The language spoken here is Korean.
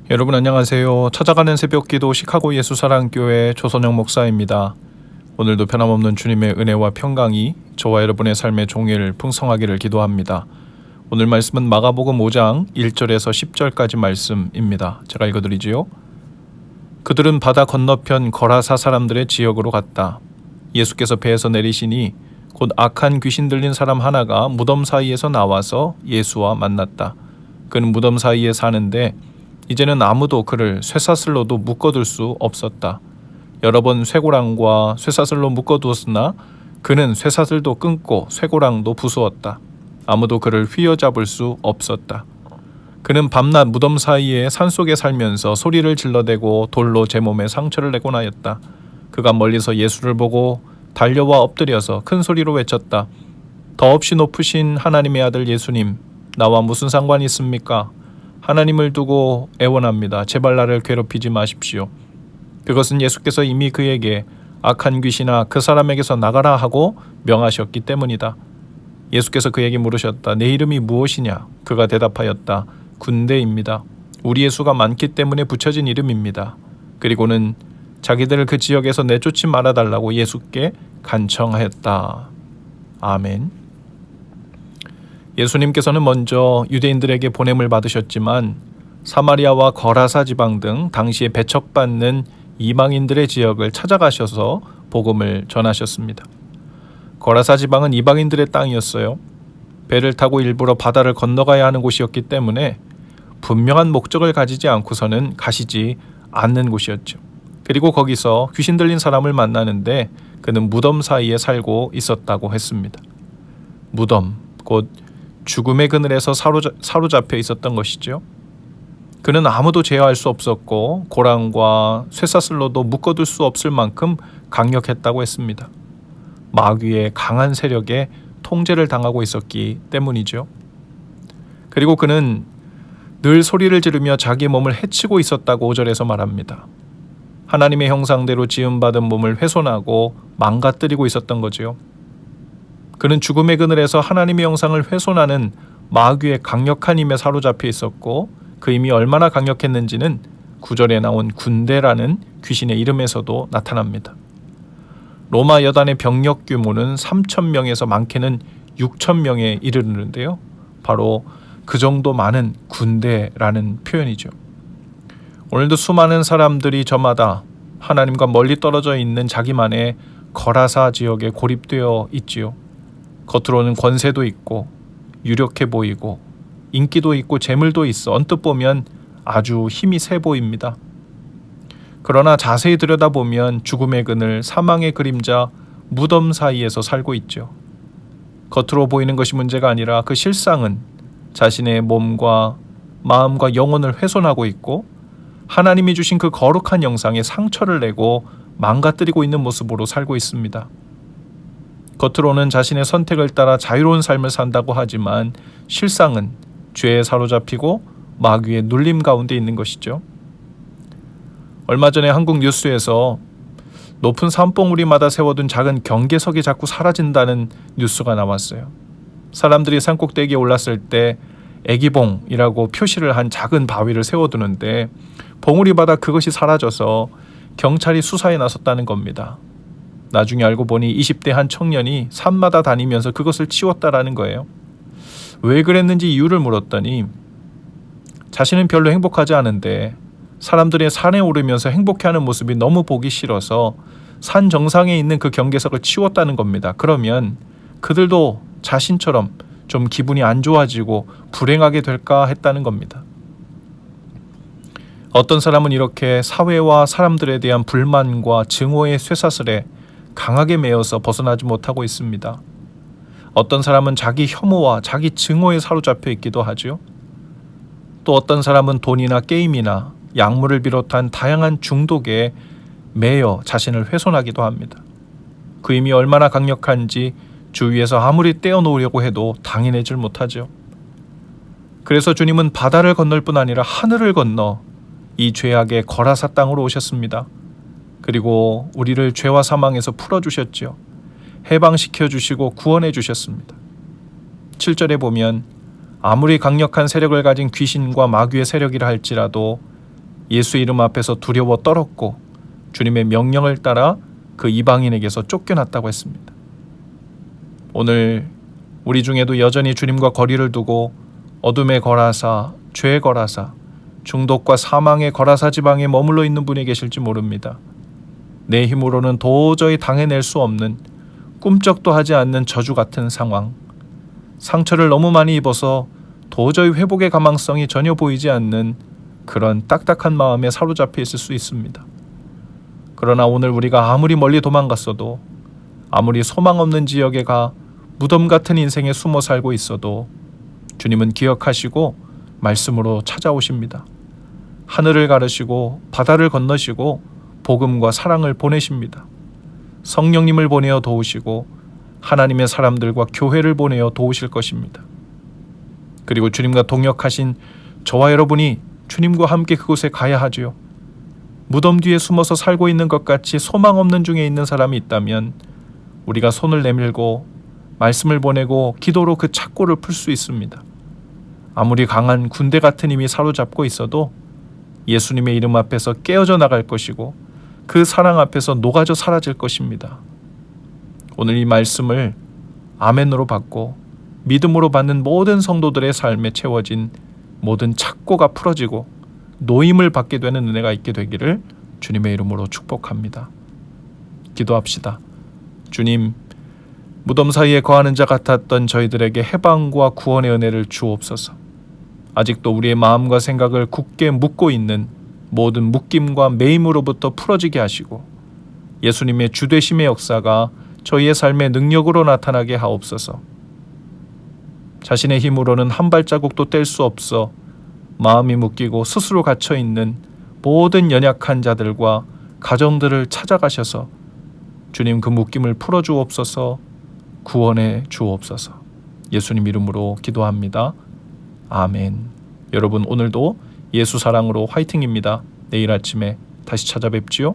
여러분 안녕하세요. 찾아가는 새벽기도 시카고 예수사랑교회 조선영 목사입니다. 오늘도 변함없는 주님의 은혜와 평강이 저와 여러분의 삶의 종일 풍성하기를 기도합니다. 오늘 말씀은 마가복음 5장 1절에서 10절까지 말씀입니다. 제가 읽어드리지요. 그들은 바다 건너편 거라사 사람들의 지역으로 갔다. 예수께서 배에서 내리시니 곧 악한 귀신 들린 사람 하나가 무덤 사이에서 나와서 예수와 만났다. 그는 무덤 사이에 사는데 이제는 아무도 그를 쇠사슬로도 묶어둘 수 없었다. 여러 번 쇠고랑과 쇠사슬로 묶어두었으나 그는 쇠사슬도 끊고 쇠고랑도 부수었다. 아무도 그를 휘어잡을 수 없었다. 그는 밤낮 무덤 사이에 산속에 살면서 소리를 질러대고 돌로 제 몸에 상처를 내곤 하였다. 그가 멀리서 예수를 보고 달려와 엎드려서 큰 소리로 외쳤다. 더없이 높으신 하나님의 아들 예수님, 나와 무슨 상관이 있습니까? 하나님을 두고 애원합니다. 제발 나를 괴롭히지 마십시오. 그것은 예수께서 이미 그에게 악한 귀신아 그 사람에게서 나가라 하고 명하셨기 때문이다. 예수께서 그에게 물으셨다. 내 이름이 무엇이냐? 그가 대답하였다. 군대입니다. 우리의 수가 많기 때문에 붙여진 이름입니다. 그리고는 자기들을 그 지역에서 내쫓지 말아달라고 예수께 간청하였다. 아멘. 예수님께서는 먼저 유대인들에게 보냄을 받으셨지만 사마리아와 거라사 지방 등 당시에 배척받는 이방인들의 지역을 찾아가셔서 복음을 전하셨습니다. 거라사 지방은 이방인들의 땅이었어요. 배를 타고 일부러 바다를 건너가야 하는 곳이었기 때문에 분명한 목적을 가지지 않고서는 가시지 않는 곳이었죠. 그리고 거기서 귀신 들린 사람을 만나는데 그는 무덤 사이에 살고 있었다고 했습니다. 무덤, 곧 죽음의 그늘에서 사로잡혀 있었던 것이죠. 그는 아무도 제어할 수 없었고 고랑과 쇠사슬로도 묶어둘 수 없을 만큼 강력했다고 했습니다. 마귀의 강한 세력에 통제를 당하고 있었기 때문이죠. 그리고 그는 늘 소리를 지르며 자기 몸을 해치고 있었다고 5절에서 말합니다. 하나님의 형상대로 지음받은 몸을 훼손하고 망가뜨리고 있었던 거지요. 그는 죽음의 그늘에서 하나님의 형상을 훼손하는 마귀의 강력한 힘에 사로잡혀 있었고 그 힘이 얼마나 강력했는지는 9절에 나온 군대라는 귀신의 이름에서도 나타납니다. 로마 여단의 병력 규모는 3,000명에서 많게는 6,000명에 이르는데요. 바로 그 정도 많은 군대라는 표현이죠. 오늘도 수많은 사람들이 저마다 하나님과 멀리 떨어져 있는 자기만의 거라사 지역에 고립되어 있지요. 겉으로는 권세도 있고 유력해 보이고 인기도 있고 재물도 있어 언뜻 보면 아주 힘이 세 보입니다. 그러나 자세히 들여다보면 죽음의 그늘, 사망의 그림자, 무덤 사이에서 살고 있죠. 겉으로 보이는 것이 문제가 아니라 그 실상은 자신의 몸과 마음과 영혼을 훼손하고 있고 하나님이 주신 그 거룩한 영상에 상처를 내고 망가뜨리고 있는 모습으로 살고 있습니다. 겉으로는 자신의 선택을 따라 자유로운 삶을 산다고 하지만 실상은 죄에 사로잡히고 마귀의 눌림 가운데 있는 것이죠. 얼마 전에 한국 뉴스에서 높은 산봉우리마다 세워둔 작은 경계석이 자꾸 사라진다는 뉴스가 나왔어요. 사람들이 산꼭대기에 올랐을 때 애기봉이라고 표시를 한 작은 바위를 세워두는데 봉우리마다 그것이 사라져서 경찰이 수사에 나섰다는 겁니다. 나중에 알고 보니 20대 한 청년이 산마다 다니면서 그것을 치웠다라는 거예요. 왜 그랬는지 이유를 물었더니 자신은 별로 행복하지 않은데 사람들이 산에 오르면서 행복해하는 모습이 너무 보기 싫어서 산 정상에 있는 그 경계석을 치웠다는 겁니다. 그러면 그들도 자신처럼 좀 기분이 안 좋아지고 불행하게 될까 했다는 겁니다. 어떤 사람은 이렇게 사회와 사람들에 대한 불만과 증오의 쇠사슬에 강하게 매여서 벗어나지 못하고 있습니다. 어떤 사람은 자기 혐오와 자기 증오에 사로잡혀 있기도 하죠. 또 어떤 사람은 돈이나 게임이나 약물을 비롯한 다양한 중독에 매여 자신을 훼손하기도 합니다. 그 힘이 얼마나 강력한지 주위에서 아무리 떼어놓으려고 해도 당해내질 못하죠. 그래서 주님은 바다를 건널 뿐 아니라 하늘을 건너 이 죄악의 거라사 땅으로 오셨습니다. 그리고 우리를 죄와 사망에서 풀어주셨죠. 해방시켜 주시고 구원해 주셨습니다. 7절에 보면 아무리 강력한 세력을 가진 귀신과 마귀의 세력이라 할지라도 예수 이름 앞에서 두려워 떨었고 주님의 명령을 따라 그 이방인에게서 쫓겨났다고 했습니다. 오늘 우리 중에도 여전히 주님과 거리를 두고 어둠의 거라사, 죄의 거라사, 중독과 사망의 거라사 지방에 머물러 있는 분이 계실지 모릅니다. 내 힘으로는 도저히 당해낼 수 없는, 꿈쩍도 하지 않는 저주 같은 상황, 상처를 너무 많이 입어서 도저히 회복의 가망성이 전혀 보이지 않는 그런 딱딱한 마음에 사로잡혀 있을 수 있습니다. 그러나 오늘 우리가 아무리 멀리 도망갔어도, 아무리 소망 없는 지역에 가 무덤 같은 인생에 숨어 살고 있어도 주님은 기억하시고 말씀으로 찾아오십니다. 하늘을 가르시고 바다를 건너시고 복음과 사랑을 보내십니다. 성령님을 보내어 도우시고 하나님의 사람들과 교회를 보내어 도우실 것입니다. 그리고 주님과 동역하신 저와 여러분이 주님과 함께 그곳에 가야 하지요. 무덤 뒤에 숨어서 살고 있는 것 같이 소망 없는 중에 있는 사람이 있다면 우리가 손을 내밀고 말씀을 보내고 기도로 그 착고를 풀 수 있습니다. 아무리 강한 군대 같은 힘이 사로잡고 있어도 예수님의 이름 앞에서 깨어져 나갈 것이고 그 사랑 앞에서 녹아져 사라질 것입니다. 오늘 이 말씀을 아멘으로 받고 믿음으로 받는 모든 성도들의 삶에 채워진 모든 착고가 풀어지고 노임을 받게 되는 은혜가 있게 되기를 주님의 이름으로 축복합니다. 기도합시다. 주님, 무덤 사이에 거하는 자 같았던 저희들에게 해방과 구원의 은혜를 주옵소서. 아직도 우리의 마음과 생각을 굳게 묶고 있는 모든 묶임과 매임으로부터 풀어지게 하시고 예수님의 주되심의 역사가 저희의 삶의 능력으로 나타나게 하옵소서. 자신의 힘으로는 한 발자국도 뗄 수 없어 마음이 묶이고 스스로 갇혀있는 모든 연약한 자들과 가정들을 찾아가셔서 주님 그 묶임을 풀어주옵소서, 구원해 주옵소서. 예수님 이름으로 기도합니다. 아멘. 여러분 오늘도 예수 사랑으로 화이팅입니다. 내일 아침에 다시 찾아뵙지요.